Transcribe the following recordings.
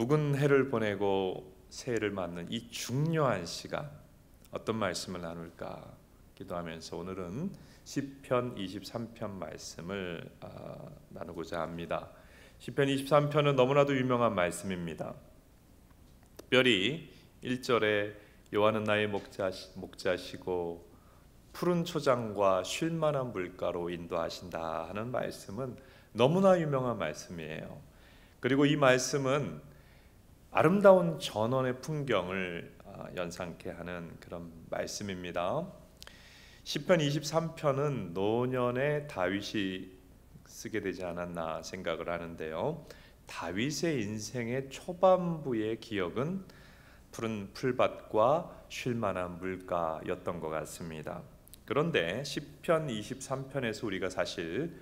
묵은 해를 보내고 새해를 맞는 이 중요한 시간, 어떤 말씀을 나눌까 기도하면서 오늘은 시편 23편 말씀을 나누고자 합니다. 시편 23편은 너무나도 유명한 말씀입니다. 특별히 1절에 여호와는 나의 목자시고 푸른 초장과 쉴만한 물가로 인도하신다 하는 말씀은 너무나 유명한 말씀이에요. 그리고 이 말씀은 아름다운 전원의 풍경을 연상케 하는 그런 말씀입니다. 시편 23편은 노년의 다윗이 쓰게 되지 않았나 생각을 하는데요. 다윗의 인생의 초반부의 기억은 푸른 풀밭과 쉴만한 물가였던 것 같습니다. 그런데 시편 23편에서 우리가 사실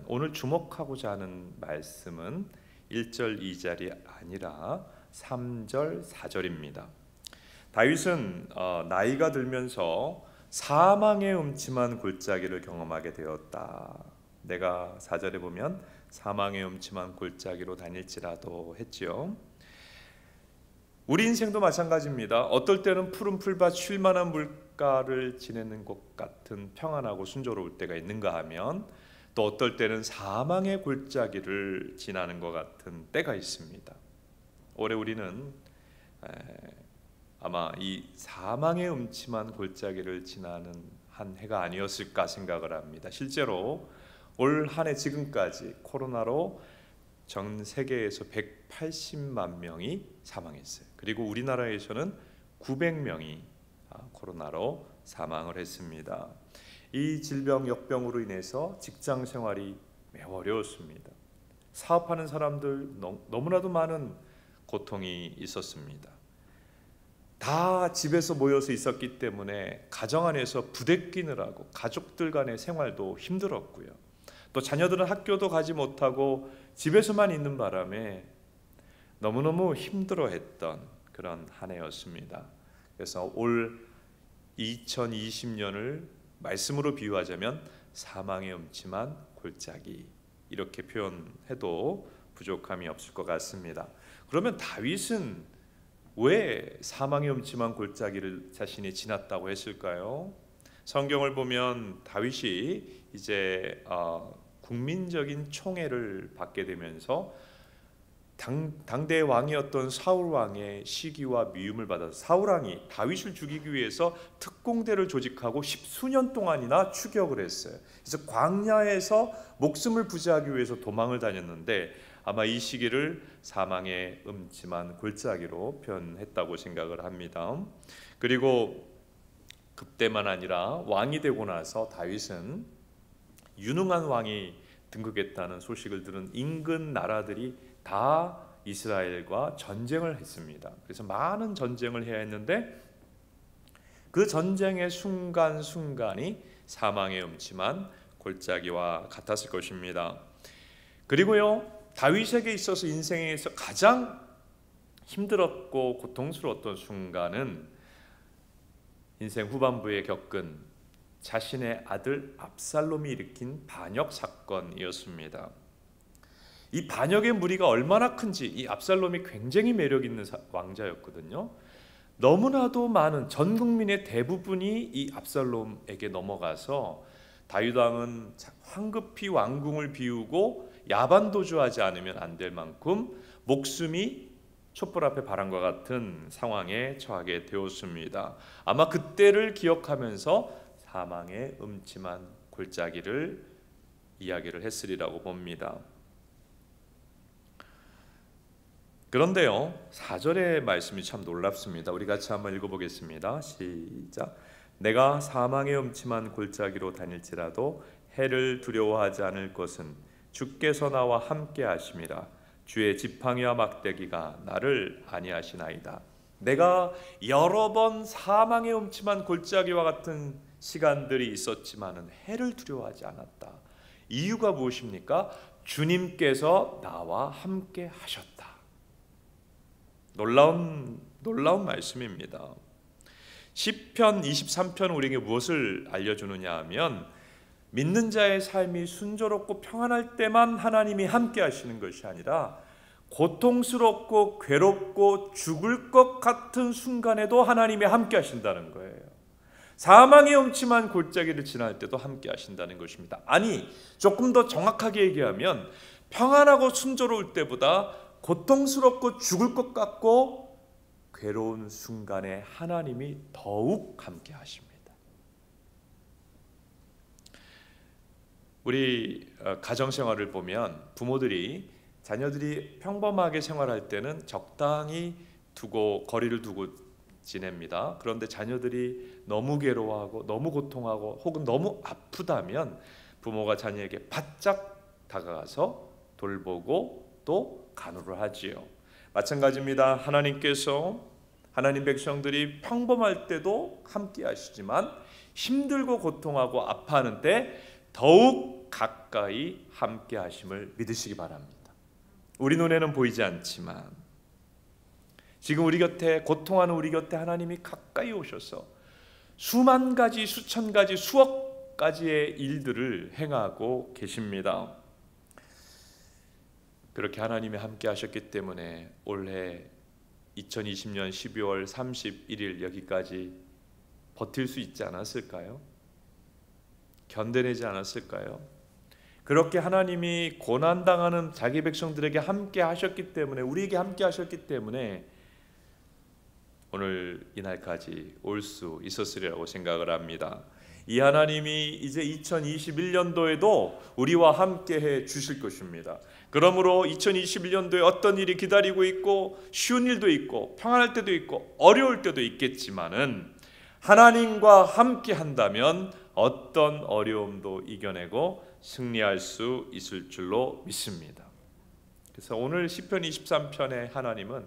오늘 주목하고자 하는 말씀은 1절 2절이 아니라 3절 4절입니다. 다윗은 나이가 들면서 사망의 음침한 골짜기를 경험하게 되었다. 내가 4절에 보면 사망의 음침한 골짜기로 다닐지라도 했지요. 우리 인생도 마찬가지입니다. 어떨 때는 푸른 풀밭 쉴만한 물가를 지내는 것 같은 평안하고 순조로울 때가 있는가 하면 또 어떨 때는 사망의 골짜기를 지나는 것 같은 때가 있습니다. 올해 우리는 아마 이 사망의 음침한 골짜기를 지나는 한 해가 아니었을까 생각을 합니다. 실제로 올 한 해 지금까지 코로나로 전 세계에서 180만 명이 사망했어요. 그리고 우리나라에서는 900명이 코로나로 사망을 했습니다. 이 질병 역병으로 인해서 직장 생활이 매우 어려웠습니다. 사업하는 사람들 너무나도 많은 고통이 있었습니다. 다 집에서 모여서 있었기 때문에 가정 안에서 부대끼느라고 가족들 간의 생활도 힘들었고요. 또 자녀들은 학교도 가지 못하고 집에서만 있는 바람에 너무너무 힘들어했던 그런 한 해였습니다. 그래서 올 2020년을 말씀으로 비유하자면 사망의 음침한 골짜기, 이렇게 표현해도 부족함이 없을 것 같습니다. 그러면 다윗은 왜 사망의 음침한 골짜기를 자신이 지났다고 했을까요? 성경을 보면 다윗이 이제 국민적인 총애를 받게 되면서 당대의 왕이었던 사울 왕의 시기와 미움을 받아서 사울 왕이 다윗을 죽이기 위해서 특공대를 조직하고 10수년 동안이나 추격을 했어요. 그래서 광야에서 목숨을 부지하기 위해서 도망을 다녔는데 아마 이 시기를 사망의 음침한 골짜기로 표현했다고 생각을 합니다. 그리고 그때만 아니라 왕이 되고 나서 다윗은 유능한 왕이 등극했다는 소식을 들은 인근 나라들이 다 이스라엘과 전쟁을 했습니다. 그래서 많은 전쟁을 해야 했는데 그 전쟁의 순간순간이 사망의 음침한 골짜기와 같았을 것입니다. 그리고요, 다윗에게 있어서 인생에서 가장 힘들었고 고통스러웠던 순간은 인생 후반부에 겪은 자신의 아들 압살롬이 일으킨 반역 사건이었습니다. 이 반역의 무리가 얼마나 큰지, 이 압살롬이 굉장히 매력 있는 왕자였거든요. 너무나도 많은 전 국민의 대부분이 이 압살롬에게 넘어가서 다윗 왕은 황급히 왕궁을 비우고 야반도주하지 않으면 안 될 만큼 목숨이 촛불 앞에 바람과 같은 상황에 처하게 되었습니다. 아마 그때를 기억하면서 사망의 음침한 골짜기를 이야기를 했으리라고 봅니다. 그런데요, 4절의 말씀이 참 놀랍습니다. 우리 같이 한번 읽어보겠습니다. 시작. 내가 사망의 음침한 골짜기로 다닐지라도 해를 두려워하지 않을 것은 주께서 나와 함께 하심이라. 주의 지팡이와 막대기가 나를 안위하시나이다. 내가 여러 번 사망의 음침한 골짜기와 같은 시간들이 있었지만은 해를 두려워하지 않았다. 이유가 무엇입니까? 주님께서 나와 함께 하셨다. 놀라운 말씀입니다. 시편 23편 우리에게 무엇을 알려주느냐 하면 믿는 자의 삶이 순조롭고 평안할 때만 하나님이 함께 하시는 것이 아니라 고통스럽고 괴롭고 죽을 것 같은 순간에도 하나님이 함께 하신다는 거예요. 사망의 음침한 골짜기를 지날 때도 함께 하신다는 것입니다. 아니, 조금 더 정확하게 얘기하면 평안하고 순조로울 때보다 고통스럽고 죽을 것 같고 괴로운 순간에 하나님이 더욱 함께 하십니다. 우리 가정생활을 보면 부모들이 자녀들이 평범하게 생활할 때는 적당히 거리를 두고 지냅니다. 그런데 자녀들이 너무 괴로워하고 너무 고통하고 혹은 너무 아프다면 부모가 자녀에게 바짝 다가가서 돌보고 또 간호를 하지요. 마찬가지입니다. 하나님께서 하나님 백성들이 평범할 때도 함께 하시지만 힘들고 고통하고 아파하는 때 더욱 가까이 함께 하심을 믿으시기 바랍니다. 우리 눈에는 보이지 않지만 지금 우리 곁에 고통하는 우리 곁에 하나님이 가까이 오셔서 수만 가지, 수천 가지, 수억 가지의 일들을 행하고 계십니다. 그렇게 하나님이 함께 하셨기 때문에 올해 2020년 12월 31일 여기까지 버틸 수 있지 않았을까요? 견뎌내지 않았을까요? 그렇게 하나님이 고난당하는 자기 백성들에게 함께 하셨기 때문에, 우리에게 함께 하셨기 때문에 오늘 이날까지 올 수 있었으리라고 생각을 합니다. 이 하나님이 이제 2021년도에도 우리와 함께 해 주실 것입니다. 그러므로 2021년도에 어떤 일이 기다리고 있고 쉬운 일도 있고 평안할 때도 있고 어려울 때도 있겠지만은 하나님과 함께 한다면 어떤 어려움도 이겨내고 승리할 수 있을 줄로 믿습니다. 그래서 오늘 시편 23편의 하나님은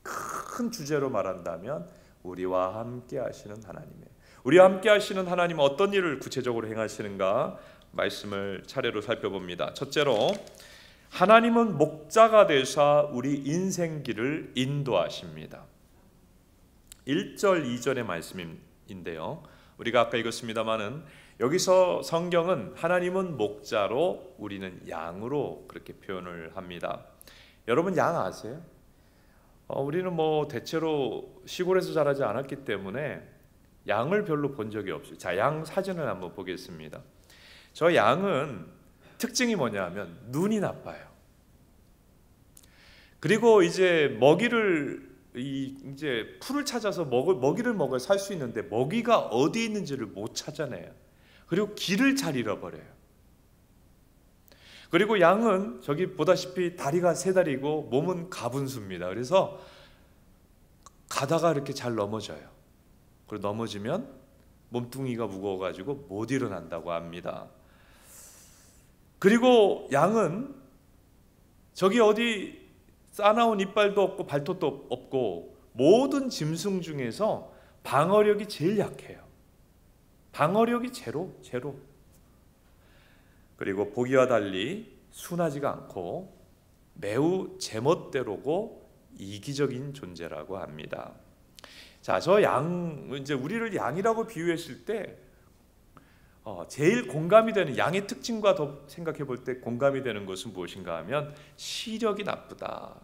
큰 주제로 말한다면 우리와 함께 하시는 하나님이에요. 우리와 함께 하시는 하나님은 어떤 일을 구체적으로 행하시는가 말씀을 차례로 살펴봅니다. 첫째로 하나님은 목자가 되사 우리 인생길을 인도하십니다. 1절 2절의 말씀인데요. 우리가 아까 읽었습니다마는 여기서 성경은 하나님은 목자로 우리는 양으로 그렇게 표현을 합니다. 여러분 양 아세요? 우리는 대체로 시골에서 자라지 않았기 때문에 양을 별로 본 적이 없어요. 자, 양 사진을 한번 보겠습니다. 저 양은 특징이 뭐냐면 눈이 나빠요. 그리고 이제 풀을 찾아서 먹이를 먹어야 살 수 있는데 먹이가 어디 있는지를 못 찾아내요. 그리고 길을 잘 잃어버려요. 그리고 양은 저기 보다시피 다리가 세 다리고 몸은 가분수입니다. 그래서 가다가 이렇게 잘 넘어져요. 그리고 넘어지면 몸뚱이가 무거워가지고 못 일어난다고 합니다. 그리고 양은 저기 어디 싸나운 이빨도 없고 발톱도 없고 모든 짐승 중에서 방어력이 제일 약해요. 방어력이 제로. 그리고 보기와 달리 순하지가 않고 매우 제멋대로고 이기적인 존재라고 합니다. 자, 저 양, 이제 우리를 양이라고 비유했을 때 제일 공감이 되는 양의 특징과 더 생각해 볼 때 공감이 되는 것은 무엇인가 하면 시력이 나쁘다.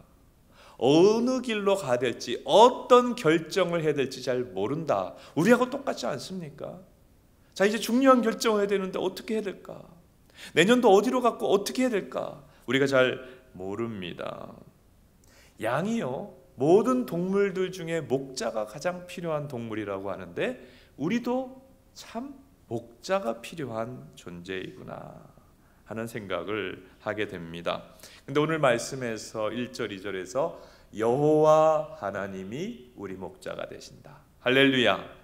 어느 길로 가야 될지 어떤 결정을 해야 될지 잘 모른다. 우리하고 똑같지 않습니까? 자, 이제 중요한 결정을 해야 되는데 어떻게 해야 될까? 내년도 어디로 갔고 어떻게 해야 될까? 우리가 잘 모릅니다. 양이요, 모든 동물들 중에 목자가 가장 필요한 동물이라고 하는데 우리도 참 목자가 필요한 존재이구나 하는 생각을 하게 됩니다. 근데 오늘 말씀에서 1절 2절에서 여호와 하나님이 우리 목자가 되신다. 할렐루야.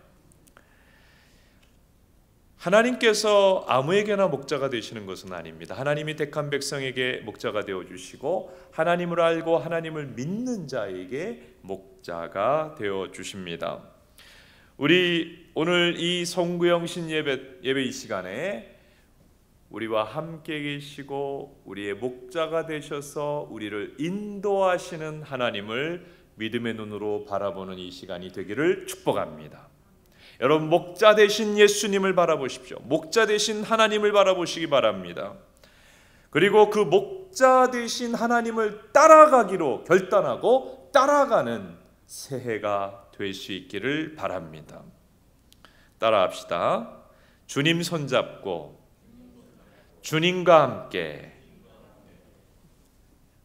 하나님께서 아무에게나 목자가 되시는 것은 아닙니다. 하나님이 택한 백성에게 목자가 되어주시고 하나님을 알고 하나님을 믿는 자에게 목자가 되어주십니다. 우리 오늘 이 성구영신 예배 이 시간에 우리와 함께 계시고 우리의 목자가 되셔서 우리를 인도하시는 하나님을 믿음의 눈으로 바라보는 이 시간이 되기를 축복합니다. 여러분, 목자 되신 예수님을 바라보십시오. 목자 되신 하나님을 바라보시기 바랍니다. 그리고 그 목자 되신 하나님을 따라가기로 결단하고 따라가는 새해가 될 수 있기를 바랍니다. 따라합시다. 주님 손잡고 주님과 함께.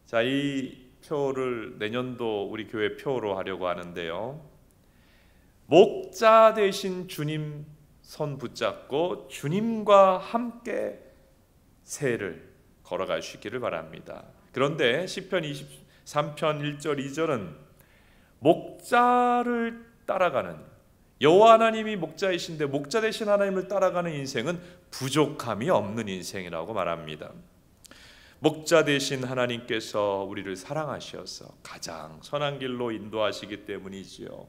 자, 이 표를 내년도 우리 교회 표로 하려고 하는데요. 목자 되신 주님 손 붙잡고 주님과 함께 새해를 걸어갈 수 있기를 바랍니다. 그런데 시편 23편 1절 2절은 목자를 따라가는, 여호와 하나님이 목자이신데 목자 되신 하나님을 따라가는 인생은 부족함이 없는 인생이라고 말합니다. 목자 되신 하나님께서 우리를 사랑하셔서 가장 선한 길로 인도하시기 때문이지요.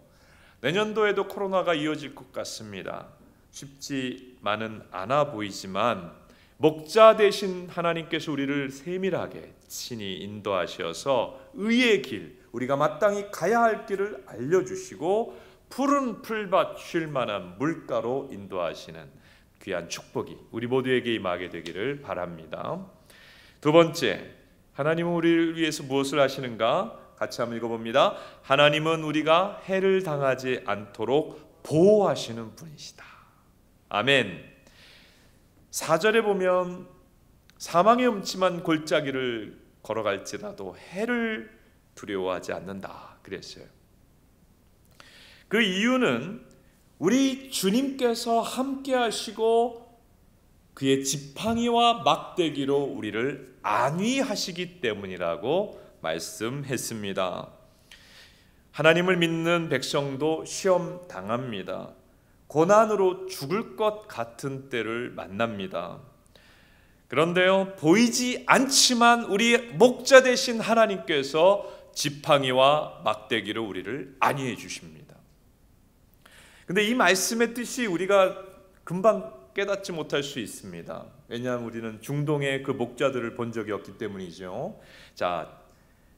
내년도에도 코로나가 이어질 것 같습니다. 쉽지만은 않아 보이지만 목자 되신 하나님께서 우리를 세밀하게 친히 인도하셔서 의의 길, 우리가 마땅히 가야 할 길을 알려주시고 푸른 풀밭 쉴 만한 물가로 인도하시는 귀한 축복이 우리 모두에게 임하게 되기를 바랍니다. 두 번째, 하나님은 우리를 위해서 무엇을 하시는가? 같이 한번 읽어봅니다. 하나님은 우리가 해를 당하지 않도록 보호하시는 분이시다. 아멘. 4절에 보면 사망의 음침한 골짜기를 걸어갈지라도 해를 두려워하지 않는다 그랬어요. 그 이유는 우리 주님께서 함께 하시고 그의 지팡이와 막대기로 우리를 안위하시기 때문이라고 말씀했습니다. 하나님을 믿는 백성도 시험 당합니다. 고난으로 죽을 것 같은 때를 만납니다. 그런데요, 보이지 않지만 우리 목자 되신 하나님께서 지팡이와 막대기로 우리를 안위해 주십니다. 근데 이 말씀의 뜻이 우리가 금방 깨닫지 못할 수 있습니다. 왜냐하면 우리는 중동의 그 목자들을 본 적이 없기 때문이죠. 자,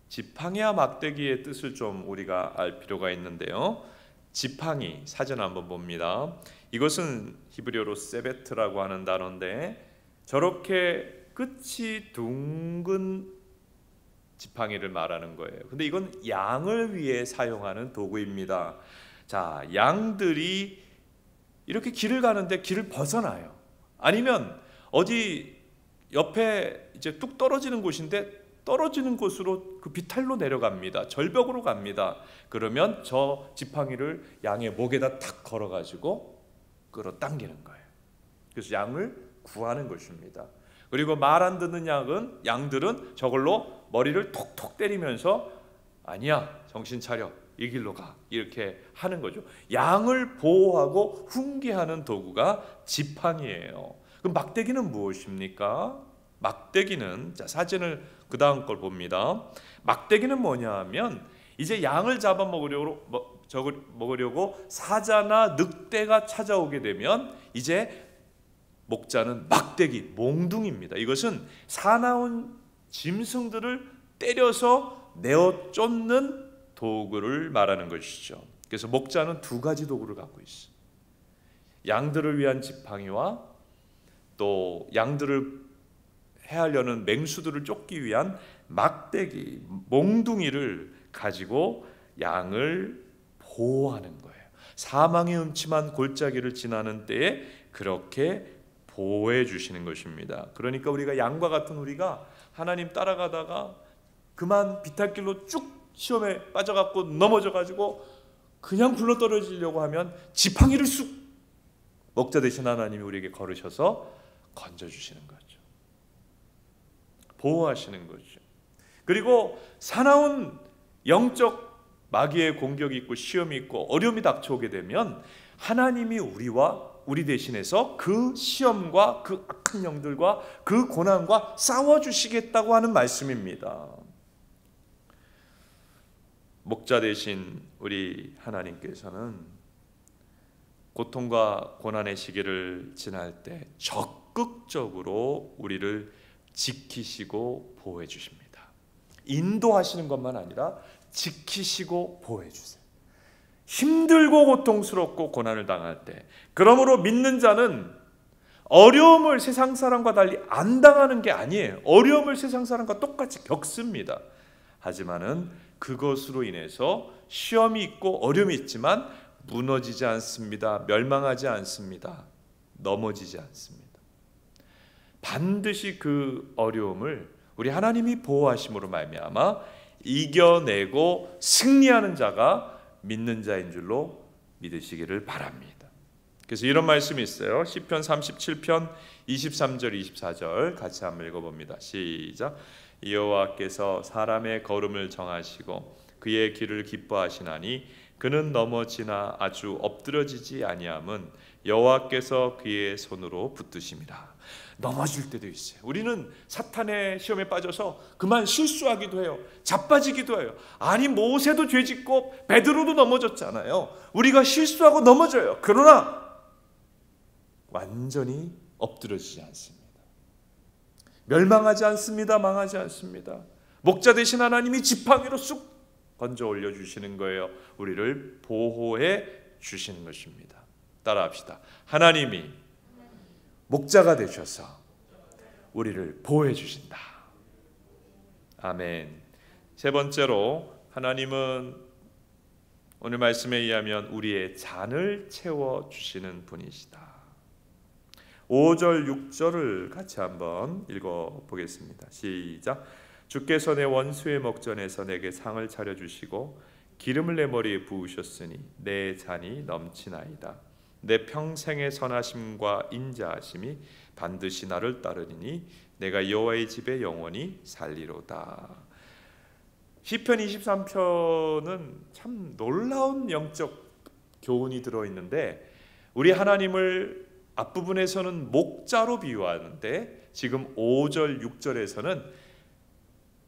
지팡이와 막대기의 뜻을 좀 우리가 알 필요가 있는데요. 지팡이, 사전 한번 봅니다. 이것은 히브리어로 세베트라고 하는 단어인데 저렇게 끝이 둥근 지팡이를 말하는 거예요. 근데 이건 양을 위해 사용하는 도구입니다. 자, 양들이 이렇게 길을 가는데 길을 벗어나요. 아니면 어디 옆에 이제 뚝 떨어지는 곳인데 떨어지는 곳으로 그 비탈로 내려갑니다. 절벽으로 갑니다. 그러면 저 지팡이를 양의 목에다 탁 걸어가지고 끌어당기는 거예요. 그래서 양을 구하는 것입니다. 그리고 말 안 듣는 양들은 저걸로 머리를 톡톡 때리면서 아니야, 정신 차려, 이 길로 가, 이렇게 하는 거죠. 양을 보호하고 훈계하는 도구가 지팡이에요. 그럼 막대기는 무엇입니까? 막대기는, 자, 사진을 그 다음 걸 봅니다. 막대기는 뭐냐 하면 이제 양을 먹으려고 사자나 늑대가 찾아오게 되면 이제 목자는 막대기, 몽둥이입니다. 이것은 사나운 짐승들을 때려서 내어 쫓는 도구를 말하는 것이죠. 그래서 목자는 두 가지 도구를 갖고 있어요. 양들을 위한 지팡이와 또 양들을 해하려는 맹수들을 쫓기 위한 막대기, 몽둥이를 가지고 양을 보호하는 거예요. 사망의 음침한 골짜기를 지나는 때에 그렇게 보호해 주시는 것입니다. 그러니까 우리가 양과 같은 우리가 하나님 따라가다가 그만 비탈길로 쭉 시험에 빠져갖고 넘어져가지고 그냥 굴러떨어지려고 하면 지팡이를 쑥 목자 되신 하나님이 우리에게 걸으셔서 건져주시는 거죠. 보호하시는 거죠. 그리고 사나운 영적 마귀의 공격이 있고 시험이 있고 어려움이 닥쳐오게 되면 하나님이 우리 대신해서 그 시험과 그 악한 영들과 그 고난과 싸워주시겠다고 하는 말씀입니다. 목자 되신 우리 하나님께서는 고통과 고난의 시기를 지날 때 적극적으로 우리를 지키시고 보호해 주십니다. 인도하시는 것만 아니라 지키시고 보호해 주세요. 힘들고 고통스럽고 고난을 당할 때, 그러므로 믿는 자는 어려움을 세상 사람과 달리 안 당하는 게 아니에요. 어려움을 세상 사람과 똑같이 겪습니다. 하지만은 그것으로 인해서 시험이 있고 어려움이 있지만 무너지지 않습니다. 멸망하지 않습니다. 넘어지지 않습니다. 반드시 그 어려움을 우리 하나님이 보호하심으로 말미암아 이겨내고 승리하는 자가 믿는 자인 줄로 믿으시기를 바랍니다. 그래서 이런 말씀이 있어요. 시편 37편 23절 24절 같이 한번 읽어봅니다. 시작. 여호와께서 사람의 걸음을 정하시고 그의 길을 기뻐하시나니 그는 넘어지나 아주 엎드러지지 아니함은 여호와께서 그의 손으로 붙드심이라. 넘어질 때도 있어요. 우리는 사탄의 시험에 빠져서 그만 실수하기도 해요. 자빠지기도 해요. 아니 모세도 죄짓고 베드로도 넘어졌잖아요. 우리가 실수하고 넘어져요. 그러나 완전히 엎드러지지 않습니다. 멸망하지 않습니다. 망하지 않습니다. 목자 되신 하나님이 지팡이로 쑥 건져 올려주시는 거예요. 우리를 보호해 주시는 것입니다. 따라합시다. 하나님이 목자가 되셔서 우리를 보호해 주신다. 아멘. 세 번째로 하나님은 오늘 말씀에 의하면 우리의 잔을 채워주시는 분이시다. 5절 6절을 같이 한번 읽어보겠습니다. 시작. 주께서 내 원수의 목전에서 내게 상을 차려주시고 기름을 내 머리에 부으셨으니 내 잔이 넘치나이다. 내 평생의 선하심과 인자하심이 반드시 나를 따르리니 내가 여호와의 집에 영원히 살리로다. 시편 23편은 참 놀라운 영적 교훈이 들어있는데 우리 하나님을 앞부분에서는 목자로 비유하는데 지금 5절 6절에서는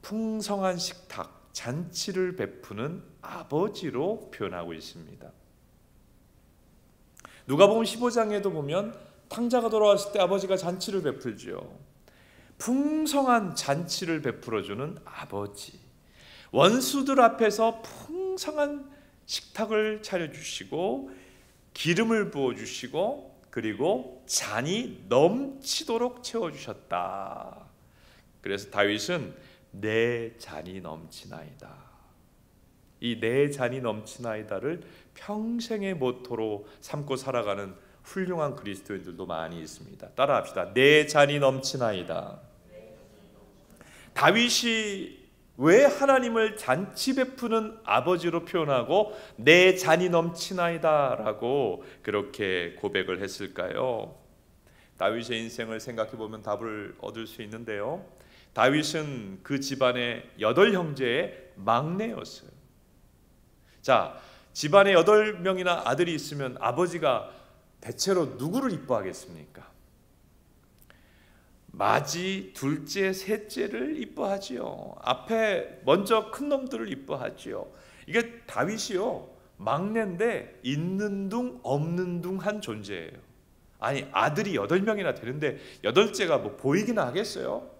풍성한 식탁, 잔치를 베푸는 아버지로 표현하고 있습니다. 누가복음 15장에도 보면 탕자가 돌아왔을 때 아버지가 잔치를 베풀죠. 풍성한 잔치를 베풀어주는 아버지, 원수들 앞에서 풍성한 식탁을 차려주시고 기름을 부어주시고 그리고 잔이 넘치도록 채워주셨다. 그래서 다윗은 내 잔이 넘치나이다. 이 내 잔이 넘치나이다를 평생의 모토로 삼고 살아가는 훌륭한 그리스도인들도 많이 있습니다. 따라합시다. 내 잔이 넘치나이다. 다윗이 왜 하나님을 잔치 베푸는 아버지로 표현하고 내 잔이 넘치나이다 라고 그렇게 고백을 했을까요? 다윗의 인생을 생각해 보면 답을 얻을 수 있는데요. 다윗은 그 집안의 8형제의 막내였어요. 자, 집안에 8명이나 아들이 있으면 아버지가 대체로 누구를 이뻐하겠습니까? 마지, 둘째, 셋째를 이뻐하지요. 앞에 먼저 큰 놈들을 이뻐하지요. 이게 다윗이요, 막내인데 있는 둥 없는 둥 한 존재예요. 아니 아들이 8명이나 되는데 8째가 뭐 보이기나 하겠어요?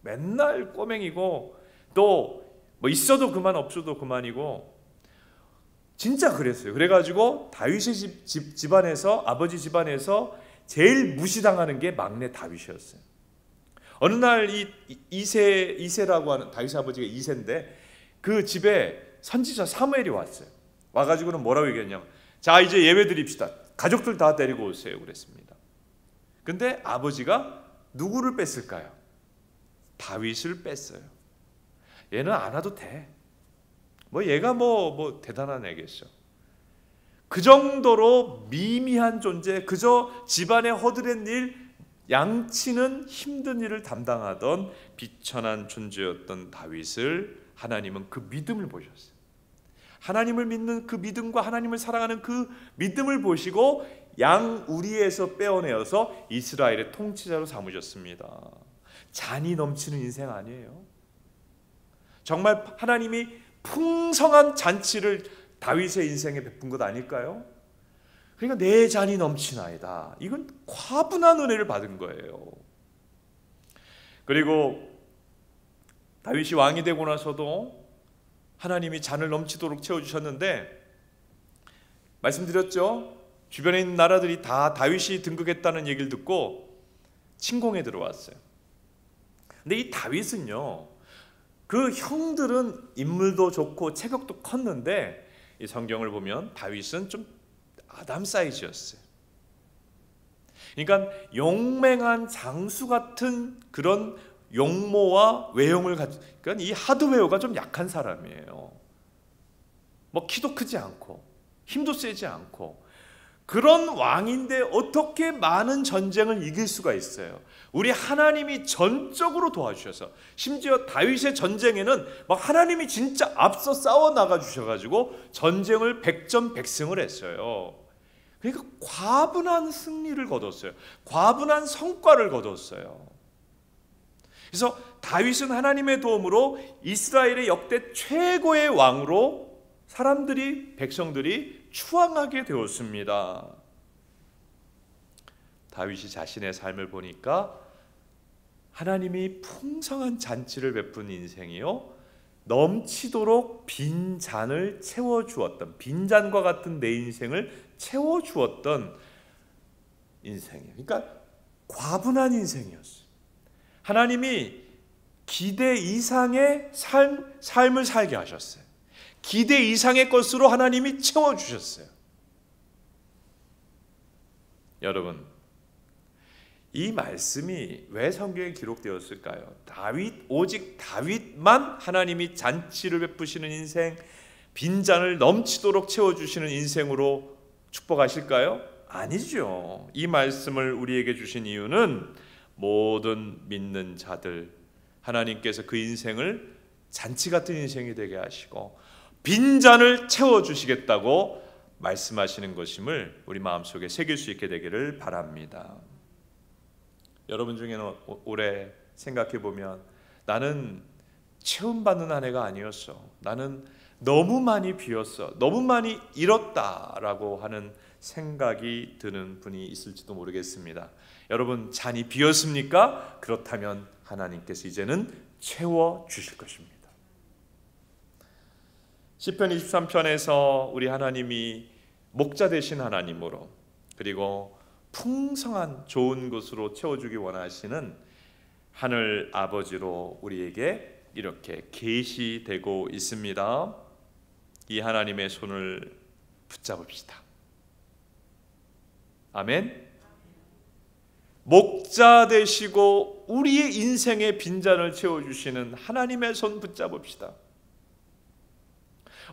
맨날 꼬맹이고 또 뭐 있어도 그만 없어도 그만이고 진짜 그랬어요. 그래가지고 다윗의 집안에서 아버지 집안에서 제일 무시당하는 게 막내 다윗이었어요. 어느 날 이 이세라고 하는 다윗 아버지가 이세인데 그 집에 선지자 사무엘이 왔어요. 와가지고는 뭐라고 얘기했냐면 자 이제 예배 드립시다. 가족들 다 데리고 오세요 그랬습니다. 근데 아버지가 누구를 뺐을까요? 다윗을 뺐어요. 얘는 안 와도 돼. 뭐 얘가 뭐 대단한 애겠어. 그 정도로 미미한 존재, 그저 집안의 허드렛 일, 양치는 힘든 일을 담당하던 비천한 존재였던 다윗을 하나님은 그 믿음을 보셨어요. 하나님을 믿는 그 믿음과 하나님을 사랑하는 그 믿음을 보시고 양우리에서 빼어내어서 이스라엘의 통치자로 삼으셨습니다. 잔이 넘치는 인생 아니에요? 정말 하나님이 풍성한 잔치를 다윗의 인생에 베푼 것 아닐까요? 그러니까 내 잔이 넘치나이다. 이건 과분한 은혜를 받은 거예요. 그리고 다윗이 왕이 되고 나서도 하나님이 잔을 넘치도록 채워주셨는데 말씀드렸죠. 주변에 있는 나라들이 다 다윗이 등극했다는 얘기를 듣고 침공에 들어왔어요. 근데 이 다윗은요, 그 형들은 인물도 좋고 체격도 컸는데 이 성경을 보면 다윗은 좀 아담 사이즈였어요. 그러니까 용맹한 장수 같은 그런 용모와 외형을 가지고, 그러니까 이 하드웨어가 좀 약한 사람이에요. 뭐 키도 크지 않고 힘도 세지 않고 그런 왕인데 어떻게 많은 전쟁을 이길 수가 있어요? 우리 하나님이 전적으로 도와주셔서, 심지어 다윗의 전쟁에는 막 하나님이 진짜 앞서 싸워 나가 주셔가지고 전쟁을 백전백승을 했어요. 그러니까 과분한 승리를 거뒀어요. 과분한 성과를 거뒀어요. 그래서 다윗은 하나님의 도움으로 이스라엘의 역대 최고의 왕으로 백성들이 추앙하게 되었습니다. 다윗이 자신의 삶을 보니까 하나님이 풍성한 잔치를 베푼 인생이요, 넘치도록 빈 잔을 채워주었던, 빈잔과 같은 내 인생을 채워주었던 인생이에요. 그러니까 과분한 인생이었어요. 하나님이 기대 이상의 삶을 살게 하셨어요. 기대 이상의 것으로 하나님이 채워주셨어요. 여러분, 이 말씀이 왜 성경에 기록되었을까요? 오직 다윗만 하나님이 잔치를 베푸시는 인생, 빈잔을 넘치도록 채워주시는 인생으로 축복하실까요? 아니죠. 이 말씀을 우리에게 주신 이유는 모든 믿는 자들, 하나님께서 그 인생을 잔치 같은 인생이 되게 하시고 빈잔을 채워주시겠다고 말씀하시는 것임을 우리 마음속에 새길 수 있게 되기를 바랍니다. 여러분 중에는 올해 생각해보면 나는 채움받는 한 해가 아니었어, 나는 너무 많이 비었어, 너무 많이 잃었다라고 하는 생각이 드는 분이 있을지도 모르겠습니다. 여러분, 잔이 비었습니까? 그렇다면 하나님께서 이제는 채워주실 것입니다. 시편 23편에서 우리 하나님이 목자 되신 하나님으로, 그리고 풍성한 좋은 것으로 채워주기 원하시는 하늘 아버지로 우리에게 이렇게 계시되고 있습니다. 이 하나님의 손을 붙잡읍시다. 아멘. 목자 되시고 우리의 인생의 빈잔을 채워주시는 하나님의 손 붙잡읍시다.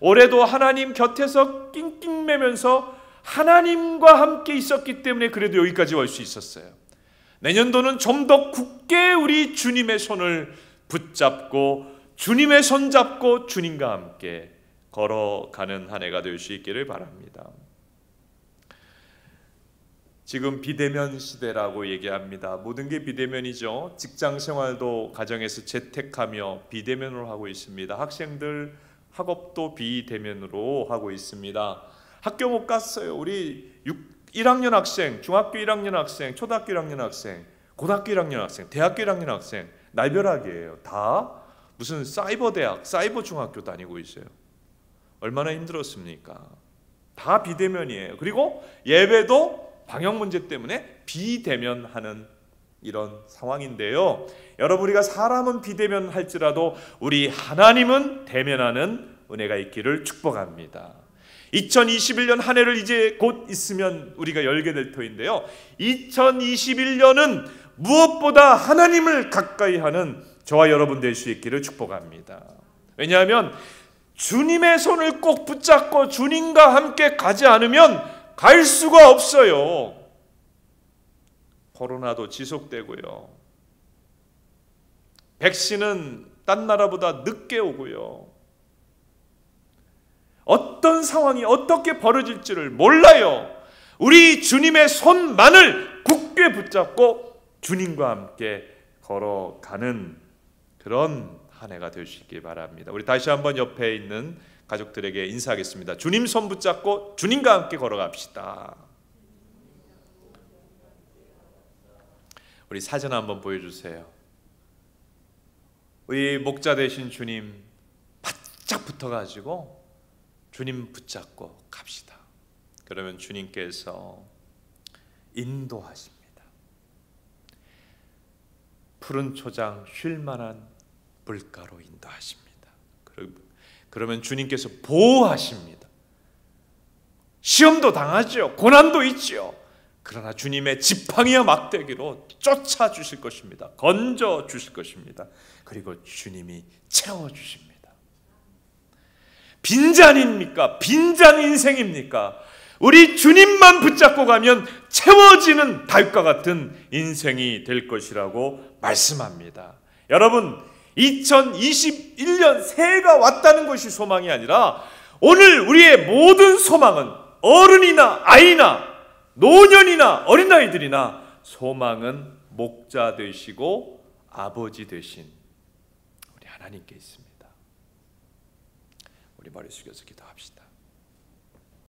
올해도 하나님 곁에서 낑낑매면서 하나님과 함께 있었기 때문에 그래도 여기까지 올 수 있었어요. 내년도는 좀 더 굳게 우리 주님의 손을 붙잡고 주님의 손 잡고 주님과 함께 걸어가는 한 해가 될 수 있기를 바랍니다. 지금 비대면 시대라고 얘기합니다. 모든 게 비대면이죠. 직장 생활도 가정에서 재택하며 비대면으로 하고 있습니다. 학생들 학업도 비대면으로 하고 있습니다. 학교 못 갔어요. 우리 1학년 학생, 중학교 1학년 학생, 초등학교 1학년 학생, 고등학교 1학년 학생, 대학교 1학년 학생 날벼락이에요. 다 무슨 사이버 대학, 사이버 중학교 다니고 있어요. 얼마나 힘들었습니까? 다 비대면이에요. 그리고 예배도 방역 문제 때문에 비대면하는 이런 상황인데요. 여러분, 우리가 사람은 비대면 할지라도 우리 하나님은 대면하는 은혜가 있기를 축복합니다. 2021년 한 해를 이제 곧 있으면 우리가 열게 될 터인데요. 2021년은 무엇보다 하나님을 가까이 하는 저와 여러분 될 수 있기를 축복합니다. 왜냐하면 주님의 손을 꼭 붙잡고 주님과 함께 가지 않으면 갈 수가 없어요. 코로나도 지속되고요. 백신은 딴 나라보다 늦게 오고요. 어떤 상황이 어떻게 벌어질지를 몰라요. 우리 주님의 손만을 굳게 붙잡고 주님과 함께 걸어가는 그런 한 해가 될 수 있길 바랍니다. 우리 다시 한번 옆에 있는 가족들에게 인사하겠습니다. 주님 손 붙잡고 주님과 함께 걸어갑시다. 우리 사진 한번 보여주세요. 우리 목자 되신 주님 바짝 붙어가지고 주님 붙잡고 갑시다. 그러면 주님께서 인도하십니다. 푸른 초장 쉴 만한 물가로 인도하십니다. 그러면 주님께서 보호하십니다. 시험도 당하죠. 고난도 있죠. 그러나 주님의 지팡이와 막대기로 쫓아주실 것입니다. 건져주실 것입니다. 그리고 주님이 채워주십니다. 빈잔입니까? 빈잔 인생입니까? 우리 주님만 붙잡고 가면 채워지는 다윗과 같은 인생이 될 것이라고 말씀합니다. 여러분, 2021년 새해가 왔다는 것이 소망이 아니라 오늘 우리의 모든 소망은 어른이나 아이나 노년이나 어린아이들이나 소망은 목자 되시고 아버지 되신 우리 하나님께 있습니다. 우리 머리 숙여서 기도합시다.